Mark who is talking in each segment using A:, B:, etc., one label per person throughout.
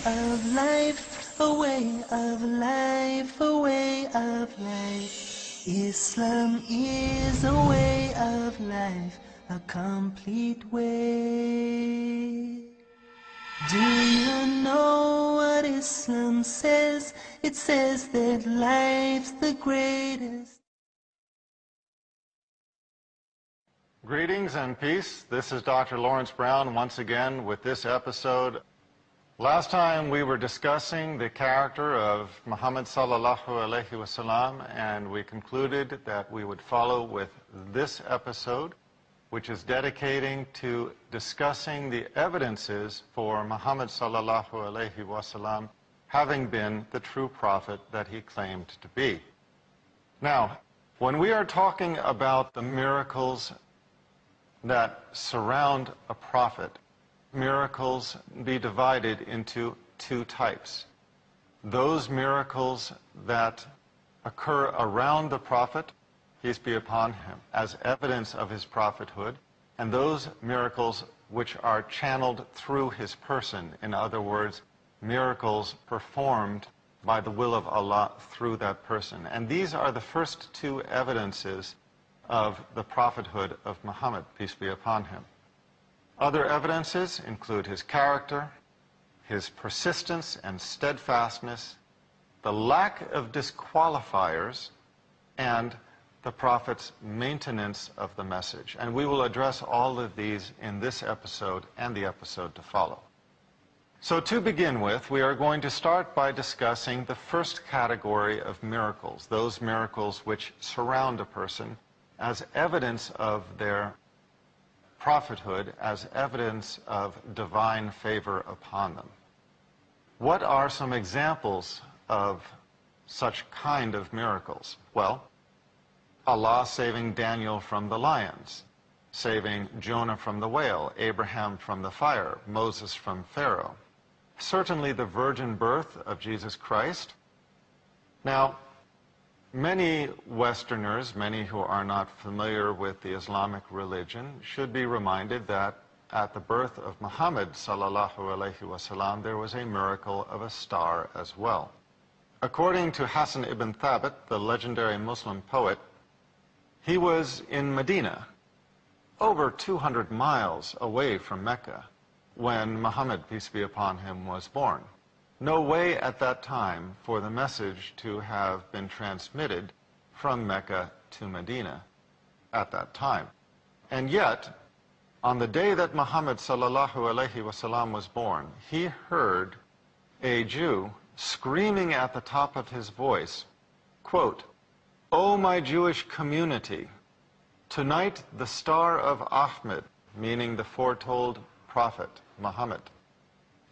A: of life, a way of life, a way of life. Islam is a way of life, a complete way. Do you know what Islam says? It says that life's the greatest.
B: Greetings and peace. This is Dr. Lawrence Brown once again with this episode. Last time we were discussing the character of Muhammad sallallahu alaihi wasallam, and we concluded that we would follow with this episode, which is dedicating to discussing the evidences for Muhammad sallallahu alaihi wasallam having been the true prophet that he claimed to be. Now, when we are talking about the miracles that surround a prophet, miracles be divided into two types. Those miracles that occur around the prophet, peace be upon him, as evidence of his prophethood, and those miracles which are channeled through his person. In other words, miracles performed by the will of Allah through that person. And these are the first two evidences of the prophethood of Muhammad, peace be upon him. Other evidences include his character, his persistence and steadfastness, the lack of disqualifiers, and the prophet's maintenance of the message. And we will address all of these in this episode and the episode to follow. So to begin with, we are going to start by discussing the first category of miracles, those miracles which surround a person as evidence of their prophethood, as evidence of divine favor upon them. What are some examples of such kind of miracles? Well, Allah saving Daniel from the lions, saving Jonah from the whale, Abraham from the fire, Moses from Pharaoh. Certainly the virgin birth of Jesus Christ. Now, many Westerners, many who are not familiar with the Islamic religion, should be reminded that at the birth of Muhammad sallallahu alaihi wasallam, there was a miracle of a star as well. According to Hassan ibn Thabit, the legendary Muslim poet, he was in Medina, over 200 miles away from Mecca, when Muhammad, peace be upon him, was born. No way at that time for the message to have been transmitted from Mecca to Medina at that time. And yet, on the day that Muhammad sallallahu alaihi wasallam was born, he heard a Jew screaming at the top of his voice, quote, "O my Jewish community, tonight the star of Ahmed," meaning the foretold prophet Muhammad,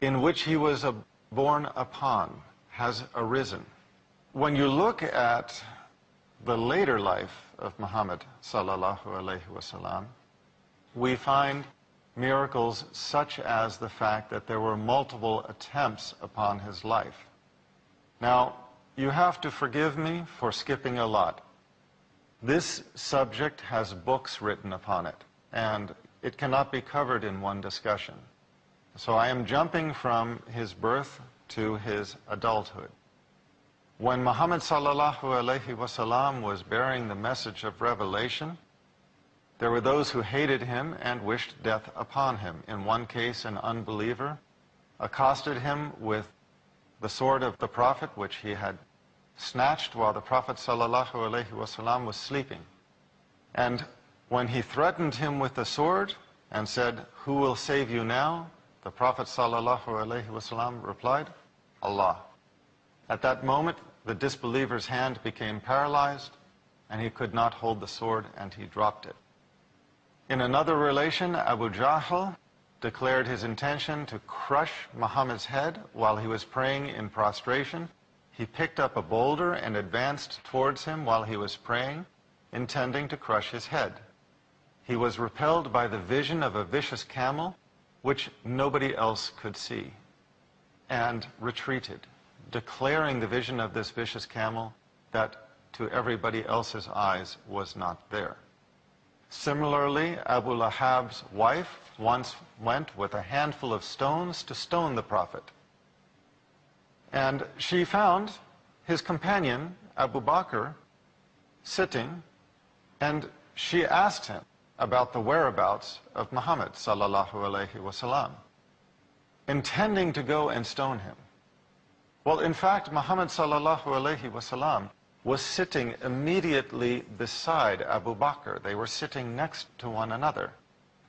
B: in which he was born upon, has arisen. When you look at the later life of Muhammad sallallahu alaihi wasallam, we find miracles such as the fact that there were multiple attempts upon his life. Now, you have to forgive me for skipping a lot. This subject has books written upon it, and it cannot be covered in one discussion. So I am jumping from his birth to his adulthood. When Muhammad sallallahu alaihi wasallam was bearing the message of revelation, there were those who hated him and wished death upon him. In one case, an unbeliever accosted him with the sword of the prophet, which he had snatched while the prophet sallallahu alaihi wasallam was sleeping. And when he threatened him with the sword and said, "Who will save you now?" the Prophet sallallahu alaihi wasallam replied, "Allah." At that moment, the disbeliever's hand became paralyzed, and he could not hold the sword, and he dropped it. In another relation, Abu Jahl declared his intention to crush Muhammad's head while he was praying in prostration. He picked up a boulder and advanced towards him while he was praying, intending to crush his head. He was repelled by the vision of a vicious camel, which nobody else could see, and retreated, declaring the vision of this vicious camel that to everybody else's eyes was not there. Similarly, Abu Lahab's wife once went with a handful of stones to stone the prophet. And she found his companion, Abu Bakr, sitting, and she asked him about the whereabouts of Muhammad sallallahu alaihi wasallam, intending to go and stone him. Well, in fact, Muhammad sallallahu alaihi wasallam was sitting immediately beside Abu Bakr. They were sitting next to one another.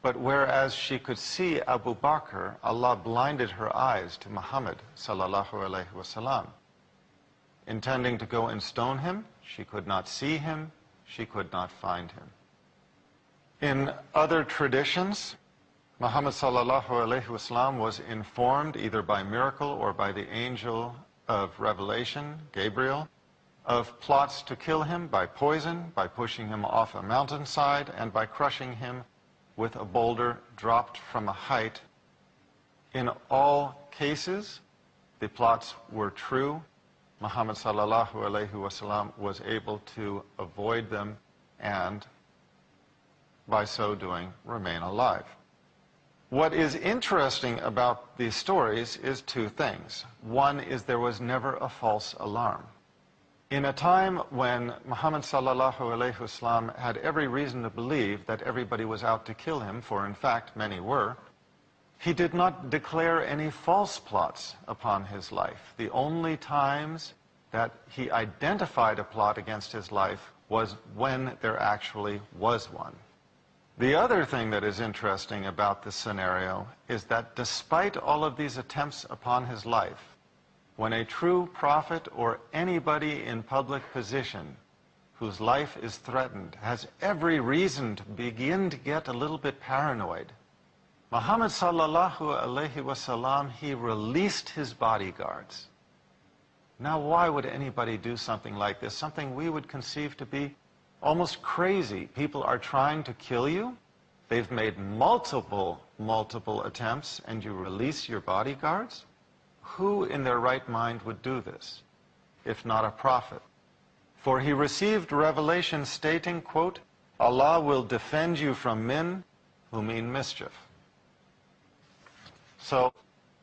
B: But whereas she could see Abu Bakr, Allah blinded her eyes to Muhammad sallallahu alaihi wasallam. Intending to go and stone him, she could not see him, she could not find him. In other traditions, Muhammad sallallahu alaihi wasallam was informed either by miracle or by the angel of revelation, Gabriel, of plots to kill him by poison, by pushing him off a mountainside, and by crushing him with a boulder dropped from a height. In all cases, the plots were true. Muhammad sallallahu alaihi wasallam was able to avoid them and, by so doing, remain alive. What is interesting about these stories is two things. One is there was never a false alarm. In a time when Muhammad sallallahu alaihi wasallam had every reason to believe that everybody was out to kill him, for in fact many were, he did not declare any false plots upon his life. The only times that he identified a plot against his life was when there actually was one. The other thing that is interesting about this scenario is that despite all of these attempts upon his life, when a true prophet or anybody in public position whose life is threatened has every reason to begin to get a little bit paranoid, Muhammad sallallahu alaihi wasallam, he released his bodyguards. Now, why would anybody do something like this? Something we would conceive to be almost crazy. People are trying to kill you. They've made multiple attempts, and you release your bodyguards? Who in their right mind would do this, if not a prophet? For he received revelation stating, quote, Allah will defend you from men who mean mischief. So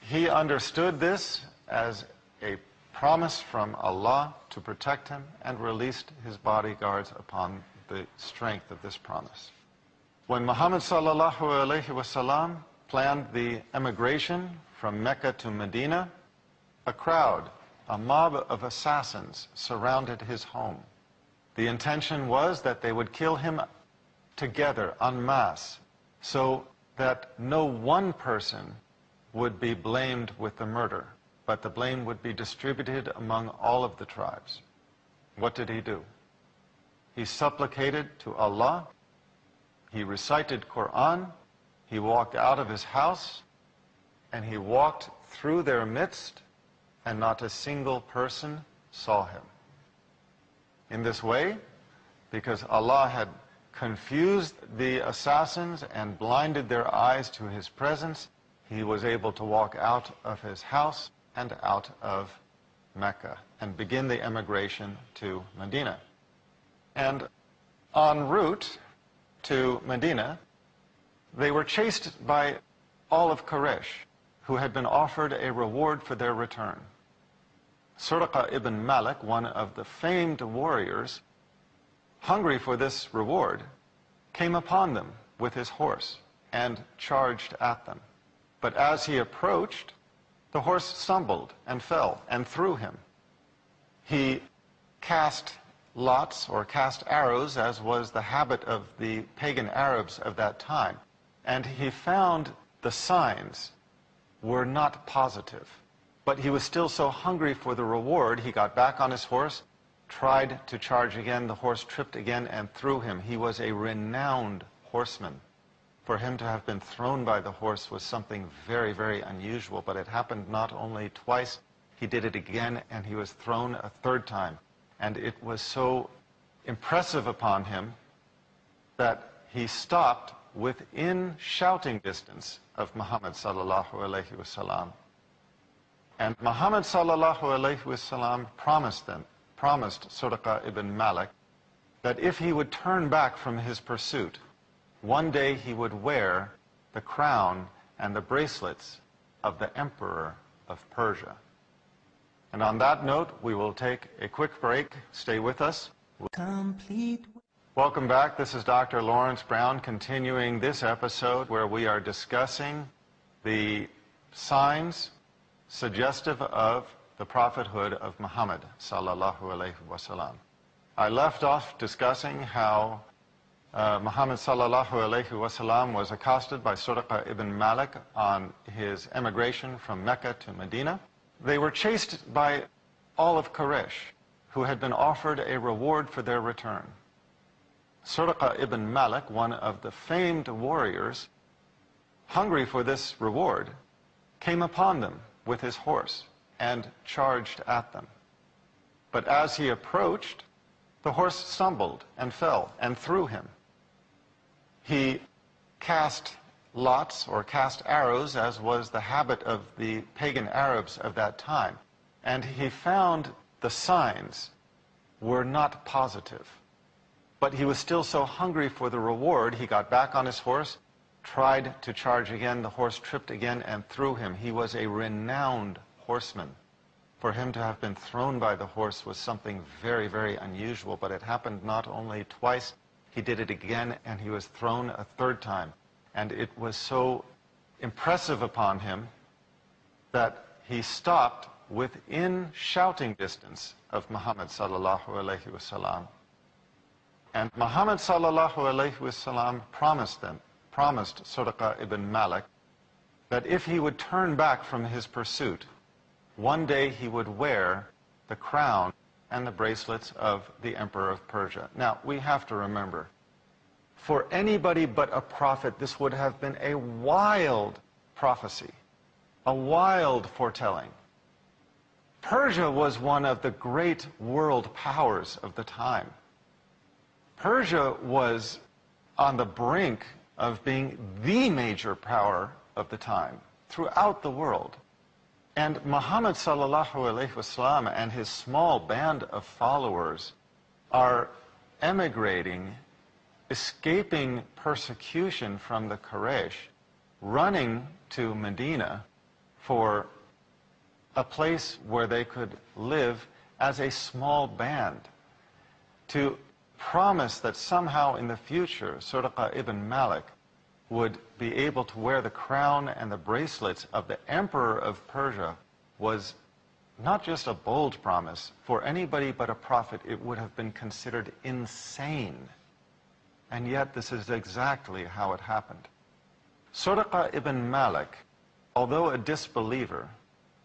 B: he understood this as a promise from Allah to protect him and released his bodyguards upon the strength of this promise. When Muhammad sallallahu alaihi wasallam planned the emigration from Mecca to Medina, a crowd, a mob of assassins surrounded his home. The intention was that they would kill him together, en masse, so that no one person would be blamed with the murder, but the blame would be distributed among all of the tribes. What did he do? He supplicated to Allah, he recited Quran, he walked out of his house, and he walked through their midst, and not a single person saw him. In this way, because Allah had confused the assassins and blinded their eyes to his presence, he was able to walk out of his house and out of Mecca and begin the emigration to Medina. And en route to Medina, they were chased by all of Quraysh, who had been offered a reward for their return. Suraqah ibn Malik, one of the famed warriors, hungry for this reward, came upon them with his horse and charged at them. But as he approached, the horse stumbled and fell and threw him. He cast lots or cast arrows, as was the habit of the pagan Arabs of that time, and he found the signs were not positive. But he was still so hungry for the reward, he got back on his horse, tried to charge again, the horse tripped again and threw him. He was a renowned horseman. For him to have been thrown by the horse was something very, very unusual, but it happened not only twice, he did it again, and he was thrown a third time. And it was so impressive upon him that he stopped within shouting distance of Muhammad sallallahu alaihi wasallam. And Muhammad sallallahu alaihi wasallam promised Suraqah ibn Malik that if he would turn back from his pursuit, one day he would wear the crown and the bracelets of the emperor of Persia. And on that note, we will take a quick break. Stay with us.
A: Complete.
B: Welcome back. This is Dr. Lawrence Brown continuing this episode where we are discussing the signs suggestive of the prophethood of Muhammad sallallahu alaihi wasallam. I left off discussing how Muhammad sallallahu alaihi wasallam was accosted by Suraqah ibn Malik on his emigration from Mecca to Medina. They were chased by all of Quraysh, who had been offered a reward for their return. Suraqah ibn Malik, one of the famed warriors, hungry for this reward, came upon them with his horse and charged at them. But as he approached, the horse stumbled and fell and threw him. He cast lots or cast arrows, as was the habit of the pagan Arabs of that time, and he found the signs were not positive. But he was still so hungry for the reward, he got back on his horse, tried to charge again. The horse tripped again and threw him. He was a renowned horseman. For him to have been thrown by the horse was something very, very unusual, but it happened not only twice, he did it again, and he was thrown a third time. And it was so impressive upon him that he stopped within shouting distance of Muhammad sallallahu alaihi wasallam. And Muhammad sallallahu alaihi wasallam promised Suraqah ibn Malik that if he would turn back from his pursuit, one day he would wear the crown and the bracelets of the Emperor of Persia. Now, we have to remember, for anybody but a prophet, this would have been a wild prophecy, a wild foretelling. Persia was one of the great world powers of the time. Persia was on the brink of being the major power of the time throughout the world. And Muhammad sallallahu alaihi wasallam and his small band of followers are emigrating, escaping persecution from the Quraysh, running to Medina for a place where they could live as a small band, to promise that somehow in the future Suraqah ibn Malik would be able to wear the crown and the bracelets of the Emperor of Persia was not just a bold promise. For anybody but a prophet, it would have been considered insane. And yet this is exactly how it happened. Suraqah ibn Malik, although a disbeliever,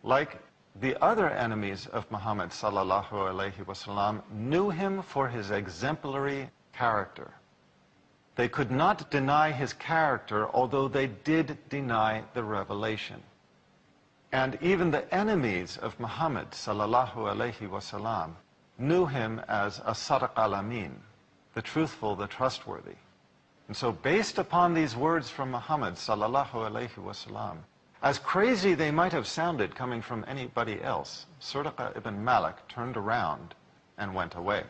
B: like the other enemies of Muhammad sallallahu alaihi wasallam, knew him for his exemplary character. They could not deny his character, although they did deny the revelation. And even the enemies of Muhammad sallallahu alaihi wasallam knew him as a Sadiq al-Amin, the truthful, the trustworthy. And so based upon these words from Muhammad sallallahu alaihi wasallam, as crazy they might have sounded coming from anybody else, Suraqah ibn Malik turned around and went away,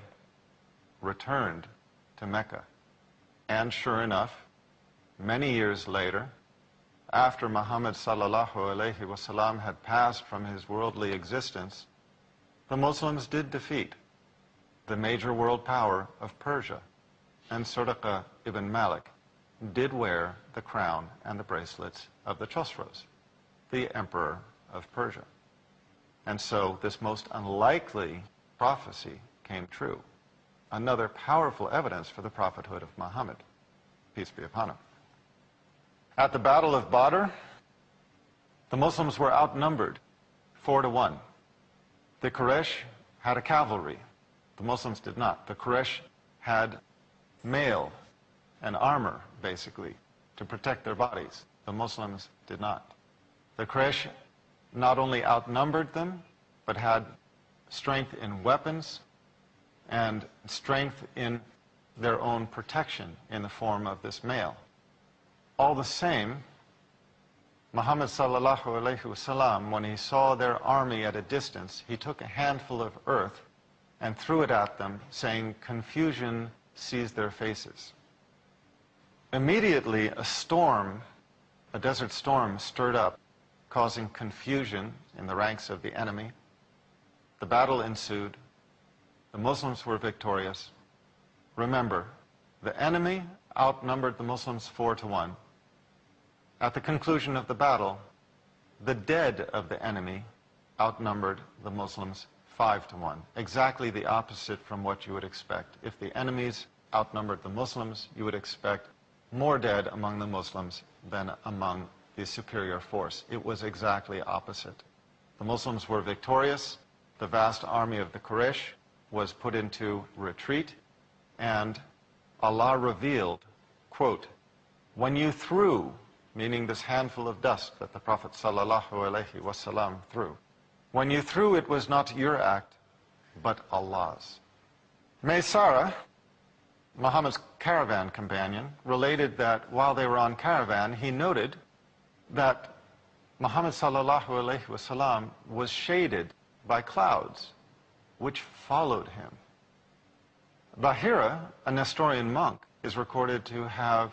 B: returned to Mecca. And sure enough, many years later, after Muhammad sallallahu alaihi wasallam had passed from his worldly existence, the Muslims did defeat the major world power of Persia, and Suraqah ibn Malik did wear the crown and the bracelets of the Chosroes, the Emperor of Persia. And so this most unlikely prophecy came true. Another powerful evidence for the prophethood of Muhammad, peace be upon him. At the Battle of Badr, the Muslims were outnumbered 4-1. The Quraysh had a cavalry. The Muslims did not. The Quraysh had mail and armor, basically, to protect their bodies. The Muslims did not. The Quraysh not only outnumbered them, but had strength in weapons and strength in their own protection in the form of this mail. All the same, Muhammad sallallahu alaihi wasallam, when he saw their army at a distance, he took a handful of earth and threw it at them, saying, "Confusion seized their faces." Immediately, a storm, a desert storm, stirred up, causing confusion in the ranks of the enemy. The battle ensued. The Muslims were victorious. Remember, the enemy outnumbered the Muslims 4-1. At the conclusion of the battle, the dead of the enemy outnumbered the Muslims 5-1. Exactly the opposite from what you would expect. If the enemies outnumbered the Muslims, you would expect more dead among the Muslims than among the superior force. It was exactly opposite. The Muslims were victorious. The vast army of the Quraysh was put into retreat, and Allah revealed, quote, when you threw, meaning this handful of dust that the Prophet ﷺ threw, when you threw, it was not your act, but Allah's. Maysara, Muhammad's caravan companion, related that while they were on caravan, he noted that Muhammad ﷺ was shaded by clouds, which followed him. Bahira, a Nestorian monk, is recorded to have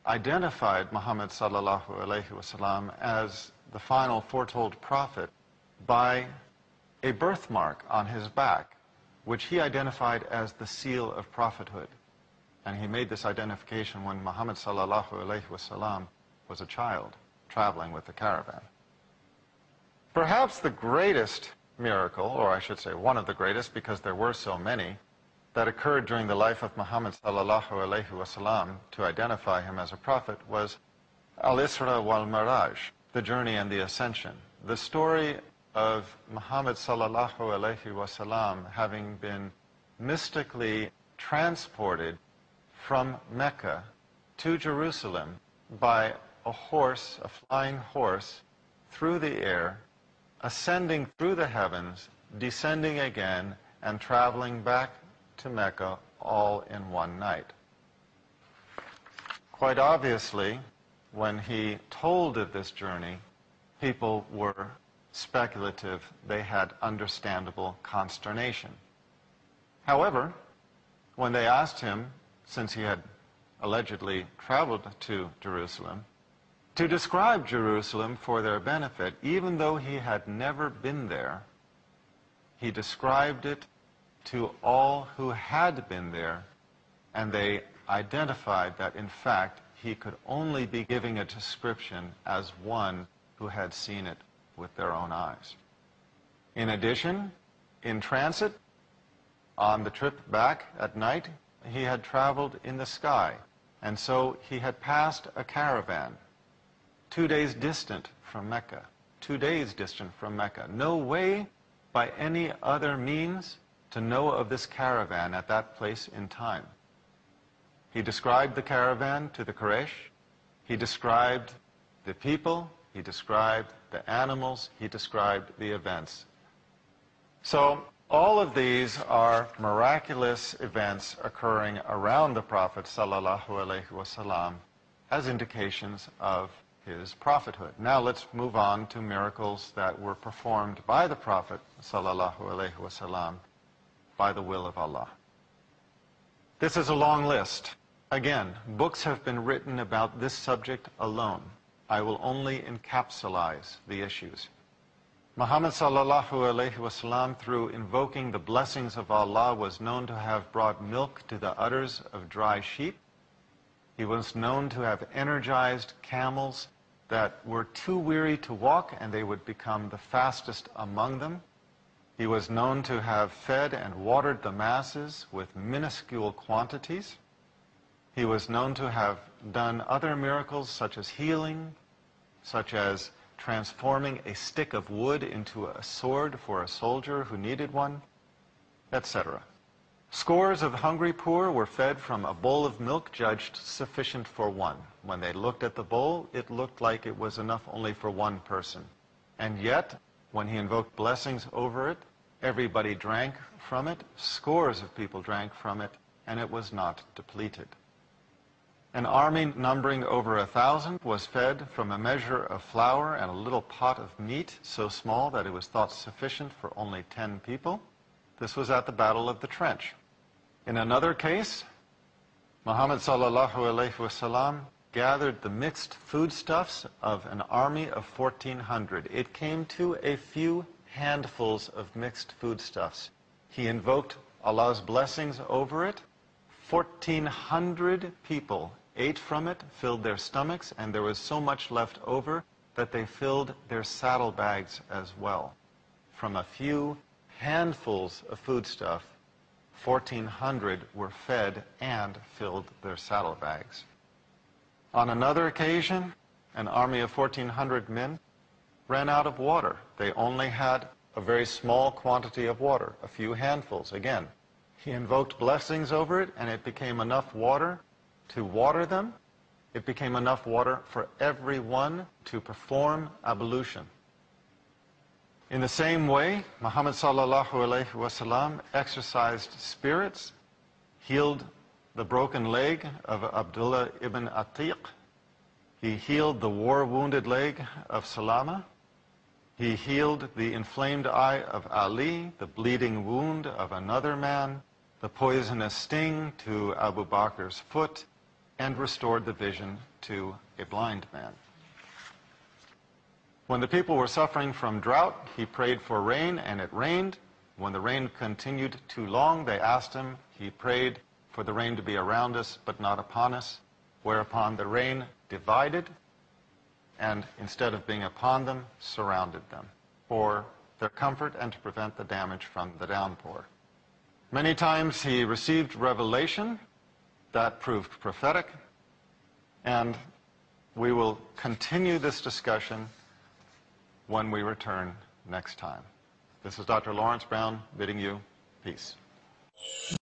B: identified Muhammad ﷺ as the final foretold prophet by a birthmark on his back, which he identified as the seal of prophethood. And he made this identification when Muhammad ﷺ was a child traveling with the caravan. Perhaps the greatest miracle, or I should say one of the greatest because there were so many, that occurred during the life of Muhammad ﷺ to identify him as a prophet was Al-Isra wal-Miraj, the journey and the ascension. The story of Muhammad ﷺ having been mystically transported from Mecca to Jerusalem by a horse, a flying horse, through the air, ascending through the heavens, descending again, and traveling back to Mecca all in one night. Quite obviously, when he told of this journey, people were speculative. They had understandable consternation. However, when they asked him, since he had allegedly traveled to Jerusalem, to describe Jerusalem for their benefit, even though he had never been there, he described it to all who had been there, and they identified that, in fact, he could only be giving a description as one who had seen it with their own eyes. In addition, in transit, on the trip back at night, he had traveled in the sky, and so he had passed a caravan 2 days distant from Mecca. 2 days distant from Mecca. No way by any other means to know of this caravan at that place in time. He described the caravan to the Quraysh. He described the people. He described the animals. He described the events. So all of these are miraculous events occurring around the Prophet ﷺ as indications of his prophethood. Now let's move on to miracles that were performed by the Prophet ﷺ by the will of Allah. This is a long list. Again, books have been written about this subject alone. I will only encapsulate the issues. Muhammad ﷺ, through invoking the blessings of Allah, was known to have brought milk to the udders of dry sheep. He was known to have energized camels that were too weary to walk, and they would become the fastest among them. He was known to have fed and watered the masses with minuscule quantities. He was known to have done other miracles such as healing, such as transforming a stick of wood into a sword for a soldier who needed one, etc. Scores of hungry poor were fed from a bowl of milk judged sufficient for one. When they looked at the bowl, it looked like it was enough only for one person. And yet, when he invoked blessings over it, everybody drank from it, scores of people drank from it, and it was not depleted. An army numbering over 1,000 was fed from a measure of flour and a little pot of meat so small that it was thought sufficient for only 10 people. This was at the Battle of the Trench. In another case, Muhammad ﷺ gathered the mixed foodstuffs of an army of 1,400. It came to a few handfuls of mixed foodstuffs. He invoked Allah's blessings over it. 1,400 people ate from it, filled their stomachs, and there was so much left over that they filled their saddlebags as well. From a few handfuls of foodstuff, 1,400 were fed and filled their saddlebags. On another occasion, an army of 1,400 men ran out of water. They only had a very small quantity of water, a few handfuls. Again, he invoked blessings over it, and it became enough water to water them. It became enough water for everyone to perform ablution. In the same way, Muhammad sallallahu alaihi wasallam exorcised spirits, healed the broken leg of Abdullah ibn Atiq. He healed the war-wounded leg of Salama. He healed the inflamed eye of Ali, the bleeding wound of another man, the poisonous sting to Abu Bakr's foot, and restored the vision to a blind man. When the people were suffering from drought, he prayed for rain, and it rained. When the rain continued too long, they asked him. He prayed for the rain to be around us, but not upon us, whereupon the rain divided, and instead of being upon them, surrounded them, for their comfort and to prevent the damage from the downpour. Many times he received revelation that proved prophetic, and we will continue this discussion when we return next time. This is Dr. Lawrence Brown bidding you peace.